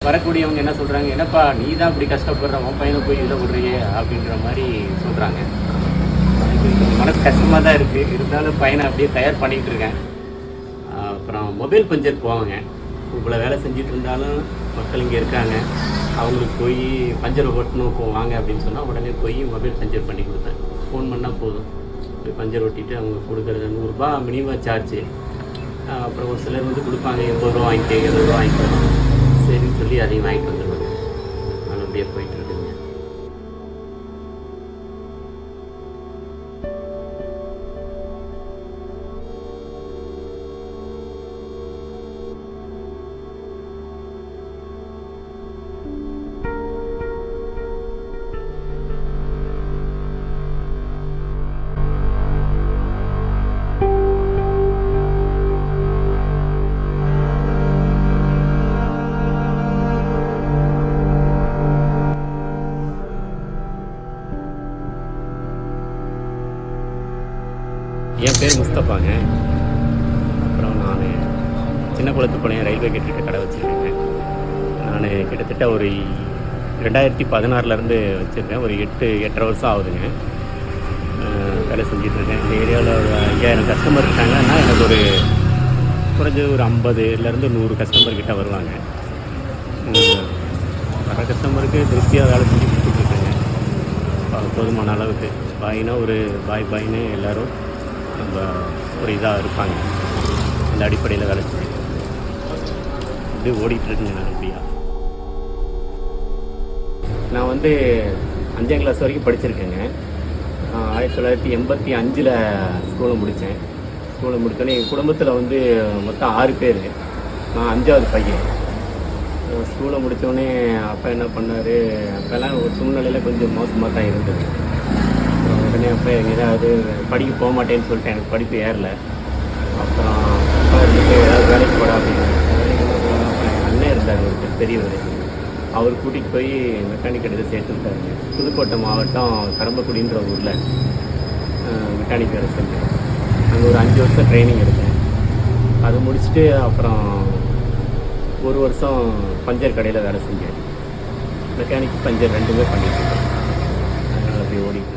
வரக்கூடியவங்க என்ன சொல்கிறாங்க, என்னப்பா நீ தான் இப்படி கஷ்டப்படுற, உன் பையனை போய் இதில் விடுறியே அப்படின்ற மாதிரி சொல்கிறாங்க. எனக்கு மனசு கஷ்டமாக தான் இருக்குது. இருந்தாலும் பையனை அப்படியே தயார் பண்ணிகிட்டு இருக்கேன். அப்புறம் மொபைல் பஞ்சர் போவாங்க. இவ்வளோ வேலை செஞ்சுட்டு இருந்தாலும் மக்கள் இங்கே இருக்காங்க, அவங்களுக்கு போய் பஞ்சர் ஓட்டணும் வாங்க அப்படின்னு சொன்னால் உடனே போய் மொபைல் பஞ்சர் பண்ணி கொடுப்பேன். ஃபோன் பண்ணால் போதும், போய் பஞ்சர் ஓட்டிட்டு அவங்க கொடுக்குறது 100 ரூபா மினிமம் சார்ஜு. அப்புறம் ஒரு சிலர் வந்து கொடுப்பாங்க, 80 ரூபா வாங்கிக்க, 70 ரூபா வாங்கிக்கலாம், சரின்னு சொல்லி அதையும் வாங்கிட்டு வந்துடுவாங்க. நல்லபடியாக போயிட்டுருக்குங்க. என் பேர் முஸ்தபாங்க. அப்புறம் நான் சின்ன குளத்துப்பாளையம் ரயில்வே கேட்டு கடை வச்சுருக்கேங்க. நான் கிட்டத்தட்ட ஒரு 2016 வச்சுருக்கேன். ஒரு 8-8.5 வருஷம் ஆகுதுங்க வேலை செஞ்சிட்ருக்கேன். இந்த ஏரியாவில் ஒரு 5000 கஸ்டமர் இருக்காங்கன்னா எனக்கு ஒரு குறைஞ்சது ஒரு 50-100 கஸ்டமர்கிட்ட வருவாங்க. வர கஸ்டமருக்கு திருப்தியாக வேலை செஞ்சு கொடுத்துட்ருக்கேங்க. போதுமான அளவுக்கு பாயினா ஒரு பாயின்னு எல்லோரும் நம்ம ஒரு இதாக இருப்பாங்க. அந்த அடிப்படையில் வேலை செஞ்சு இப்படி ஓடிட்டுருக்குங்க. நான் அப்படியா நான் வந்து 5ஆம் கிளாஸ் வரைக்கும் படிச்சிருக்கேங்க. 1985 ஸ்கூலை முடித்தேன். ஸ்கூலை முடித்தோன்னே எங்கள் குடும்பத்தில் வந்து மொத்தம் 6 பேர். நான் 5ஆவது பையன். ஸ்கூலை முடித்தோடனே அப்பா என்ன பண்ணார், அப்போல்லாம் ஒரு சூழ்நிலையில் கொஞ்சம் மோசமாக தான் இருந்தது. உடனே அப்போ ஏதாவது படிக்க போக மாட்டேன்னு சொல்லிட்டு எனக்கு படிப்பு ஏறலை. அப்புறம் அப்பா இருந்துட்டு ஏதாவது வேலைக்கு போடா அப்படின்னு வேலைக்கு அப்புறம் அண்ணன் இருந்தார் ஒரு பெரியவர். அவர் கூட்டிகிட்டு போய் மெக்கானிக் எடுத்து சேர்த்துட்டாருங்க. புதுக்கோட்டை மாவட்டம் கரம்பக்குடின்ற ஊரில் மெக்கானிக் வேலை செஞ்சேன். அங்கே ஒரு 5 வருஷம் ட்ரைனிங் எடுத்தேன். அதை முடிச்சுட்டு அப்புறம் 1 வருஷம் பஞ்சர் கடையில் வேலை செஞ்சேன். மெக்கானிக் பஞ்சர் 2மே பண்ணிட்டு இருக்கேன். அதனால் அப்படி ஓடிட்டு.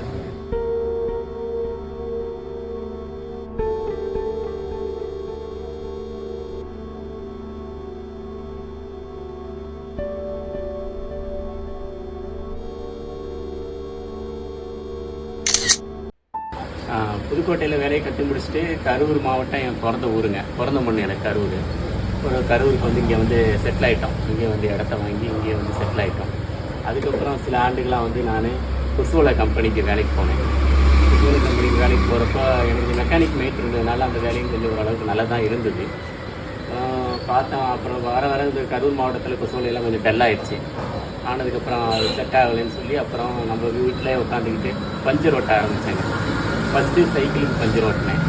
புதுக்கோட்டையில் வேலையை கற்று முடிச்சுட்டு கரூர் மாவட்டம் என் பிறந்த ஊருங்க. பிறந்த மண் எனக்கு கரூர். ஒரு கரூருக்கு வந்து இங்கே வந்து செட்டில் ஆகிட்டோம். இங்கே வந்து இடத்த வாங்கி இங்கே வந்து செட்டில் ஆகிட்டோம். அதுக்கப்புறம் சில ஆண்டுகளாக வந்து நான் குசுவலை கம்பெனிக்கு வேலைக்கு போனேன். குசுவலை கம்பெனிக்கு வேலைக்கு போகிறப்போ எனக்கு மெக்கானிக் மேட் இருந்ததுனால அந்த வேலையும் கொஞ்சம் ஓரளவுக்கு நல்லா தான் இருந்தது. பார்த்தோம். அப்புறம் வர இந்த கரூர் மாவட்டத்தில் குசுவலையெல்லாம் கொஞ்சம் டல்லாகிடுச்சு. ஆனதுக்கப்புறம் அது செட் ஆகலைன்னு சொல்லி அப்புறம் நம்ம வீட்டிலே உட்காந்துக்கிட்டு பஞ்சர் ஓட்ட ஆரம்பித்தேங்க. First சைக்கிளுக்கு puncture ஓட்டினேன்.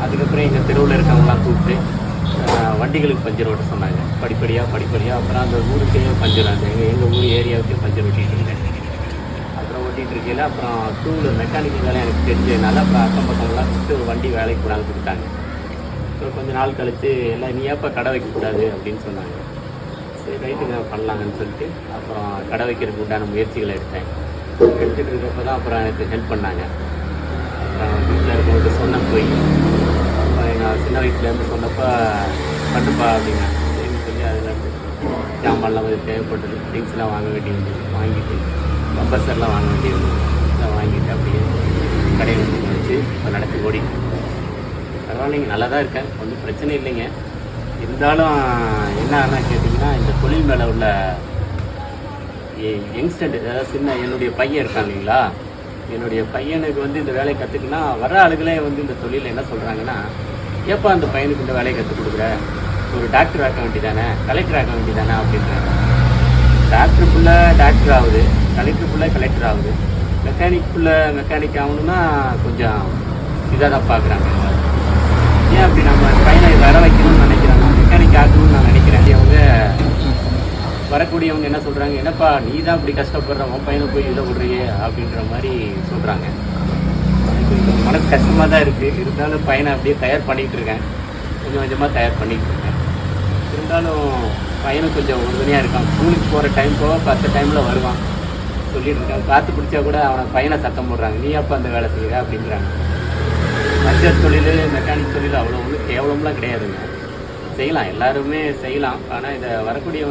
அதுக்கப்புறம் எங்கள் தெருவில் இருக்கவங்களாம் கூப்பிட்டு வண்டிகளுக்கு பஞ்சர் ஓட்ட சொன்னாங்க. படிப்படியாக அப்புறம் அந்த ஊருக்கே பஞ்சர், அந்த எங்கள் ஊர் ஏரியாவுக்கே பஞ்சர் ஓட்டிகிட்டு இருந்தேன். அப்புறம் ஓட்டிகிட்டு இருக்கையில் அப்புறம் 2 வீலர் மெக்கானிக்கல் வேலை எனக்கு தெரிஞ்சதுனால அப்புறம் அக்கம் பக்கம்லாம் கூப்பிட்டு வண்டி வேலைக்கு கூடாது கொடுத்தாங்க. அப்புறம் கொஞ்சம் நாள் கழித்து எல்லாம் நீ ஏப்போ கடை வைக்கக்கூடாது அப்படின்னு சொன்னாங்க. சரி ரைட்டுங்க பண்ணலாங்கன்னு சொல்லிட்டு அப்புறம் கடை வைக்கிறதுக்கு உண்டான முயற்சிகளை எடுத்துகிட்டு இருக்கப்போ தான் அப்புறம் எனக்கு ஹெல்ப் பண்ணாங்க. அப்புறம் வீட்டில் இருக்கவங்களுக்கு சொன்ன போய் நான் சின்ன வயசுலேருந்து சொன்னப்போ பண்ணுப்பா அப்படின்னா சரின்னு சொல்லி அதில் ஜாமான்லாம் வந்து தேவைப்பட்டது, திங்ஸ்லாம் வாங்க வேண்டியது, வாங்கிட்டு கம்பர்சர்லாம் வாங்க வேண்டியது எல்லாம் வாங்கிட்டு அப்படியே கடையை வந்து முடிச்சு இப்போ நடத்தி ஓடிட்டு பரவாயில்லைங்க. நல்லா தான் இருக்கேன், ஒன்றும் பிரச்சனை இல்லைங்க. இருந்தாலும் என்ன கேட்டிங்கன்னா இந்த தொழில் மேலே உள்ள யங்ஸ்டர், அதாவது சின்ன என்னுடைய பையன் இருக்காங்க இல்லைங்களா, என்னுடைய பையனுக்கு வந்து இந்த வேலையை கற்றுக்குன்னா வர ஆளுகளே வந்து இந்த தொழிலில் என்ன சொல்கிறாங்கன்னா, ஏப்பா அந்த பையனுக்கு இந்த வேலையை கற்றுக் கொடுக்குற, ஒரு டாக்டர் ஆக்க வேண்டியதானே, கலெக்டர் ஆக்க வேண்டியதானே அப்படின்றாங்க. டாக்டருக்குள்ளே டாக்டர் ஆகுது, கலெக்டருக்குள்ளே கலெக்டர் ஆகுது, மெக்கானிக் ஆகணும்னா கொஞ்சம் இதாக தான் பார்க்குறாங்க. ஏன் அப்படி நம்ம பையனை வர வைக்கணும்னு நினைக்கிறாங்க, மெக்கானிக் ஆகணும்னு நான் நினைக்கிறேன். அவங்க வரக்கூடியவங்க என்ன சொல்கிறாங்க, என்னப்பா நீ தான் இப்படி கஷ்டப்படுற, உன் பையனை போய் இதில் விடுறியே அப்படின்ற மாதிரி சொல்கிறாங்க. எனக்கு மனசு கஷ்டமாக தான் இருக்குது. இருந்தாலும் பையனை அப்படியே தயார் பண்ணிகிட்டு இருக்கேன். கொஞ்சம் கொஞ்சமாக தயார் பண்ணிகிட்டு இருக்கேன். இருந்தாலும் பையனும் கொஞ்சம் உறுதுணையாக இருக்கான். ஸ்கூலுக்கு போகிற டைம் போக 10 டைமில் வருவான். சொல்லிட்டு இருக்காங்க, காற்று பிடிச்சா கூட அவனை பையனை சத்தம் போடுறாங்க, நீ அப்போ அந்த வேலை செய்கிற அப்படிங்கிறாங்க. பஞ்சர் தொழில், மெக்கானிக் தொழில் அவ்வளோ ஒன்றும் கேவலம்லாம் கிடையாதுங்க. செய்யலாம், எல்லாருமே செய்யலாம். ஆனால் இதை வரக்கூடிய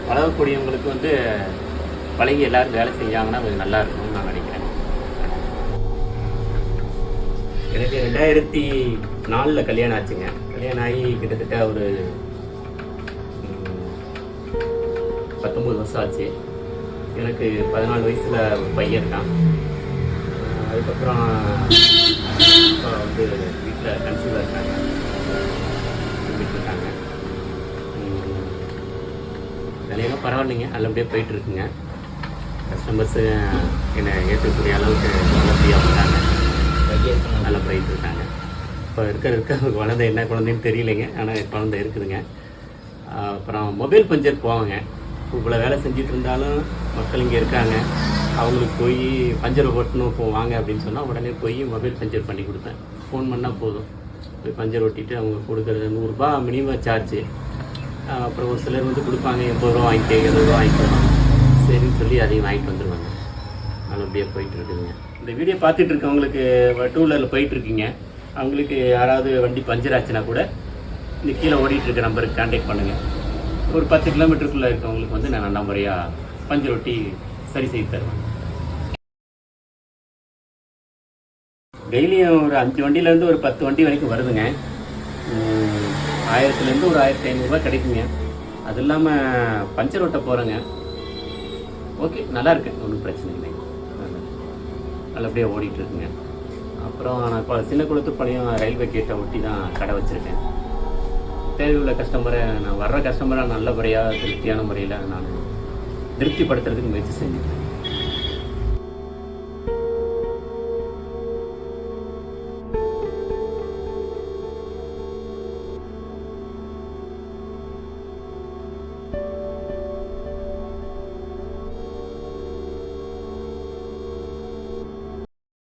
வளரக்கூடியவங்களுக்கு வந்து பழகி எல்லோரும் வேலை செஞ்சாங்கன்னா கொஞ்சம் நல்லா இருக்கும்னு நான் நினைக்கிறேன். எனக்கு 2004 கல்யாணம் ஆச்சுங்க. கல்யாணம் ஆகி கிட்டத்தட்ட ஒரு 19 வருஷம் ஆச்சு. எனக்கு 14 வயசில் ஒரு பையன் இருக்கான். அதுக்கப்புறம் இப்போ வந்து வீட்டில் கன்சீவாக இருக்காங்க, இருக்காங்க. வேலையெல்லாம் பரவாயில்லைங்க, நல்லபடியாக போயிட்டுருக்குங்க. கஸ்டமர்ஸு என்னை ஏற்றக்கூடிய அளவுக்கு நல்லபடியாக இருக்காங்க, நல்லா போயிட்டுருக்காங்க. இப்போ இருக்க குழந்தை என்ன குழந்தைன்னு தெரியலைங்க, ஆனால் குழந்தை இருக்குதுங்க. அப்புறம் மொபைல் பஞ்சர் போவாங்க. இவ்வளோ வேலை செஞ்சுட்டு இருந்தாலும் மக்கள் இங்கே இருக்காங்க, அவங்களுக்கு போய் பஞ்சரை ஓட்டணும் வாங்க அப்படின்னு சொன்னால் உடனே போய் மொபைல் பஞ்சர் பண்ணி கொடுப்பேன். ஃபோன் பண்ணால் போதும், போய் பஞ்சர் ஓட்டிட்டு அவங்க கொடுக்குறது 100 ரூபா மினிமம் சார்ஜு. அப்புறம் ஒரு சிலர் வந்து கொடுப்பாங்க 80 ரூபா வாங்கிட்டு 70 ரூபா வாங்கிக்கலாம், சரின்னு சொல்லி அதையும் வாங்கிட்டு வந்துடுவாங்க. நல்லபடியாக போயிட்டு இருக்குதுங்க. இந்த வீடியோ பார்த்துட்டு இருக்கவங்களுக்கு 2 வீலரில் போயிட்டுருக்கீங்க, அவங்களுக்கு யாராவது வண்டி பஞ்சர் ஆச்சுன்னா கூட இந்த கீழே ஓடிட்டு இருக்க நம்பருக்கு கான்டாக்ட் பண்ணுங்கள். ஒரு 10 கிலோமீட்டருக்குள்ளே இருக்கவங்களுக்கு வந்து நான் நல்ல முறையாக பஞ்சர் ஒட்டி சரி செய்து தருவேன். டெய்லியும் ஒரு 5 வண்டியிலேருந்து ஒரு 10 வண்டி வரைக்கும் வருதுங்க. 1000லேருந்து ஒரு 1500 ரூபா கிடைக்குங்க. அது இல்லாமல் பஞ்சர் ஓட்ட போகிறேங்க. ஓகே, நல்லா இருக்கு, ஒன்றும் பிரச்சனை இல்லைங்க, நல்லபடியாக ஓடிட்டுருக்குங்க. அப்புறம் நான் சின்ன குளத்துப்பாளையம் ரயில்வே கேட்டை ஒட்டி தான் கடை வச்சுருக்கேன். தேவையுள்ள கஸ்டமரை, நான் வர்ற கஸ்டமரை நல்லபடியாக திருப்தியான முறையில் நான் திருப்திப்படுத்துறதுக்கு முயற்சி செஞ்சுக்கிறேன்.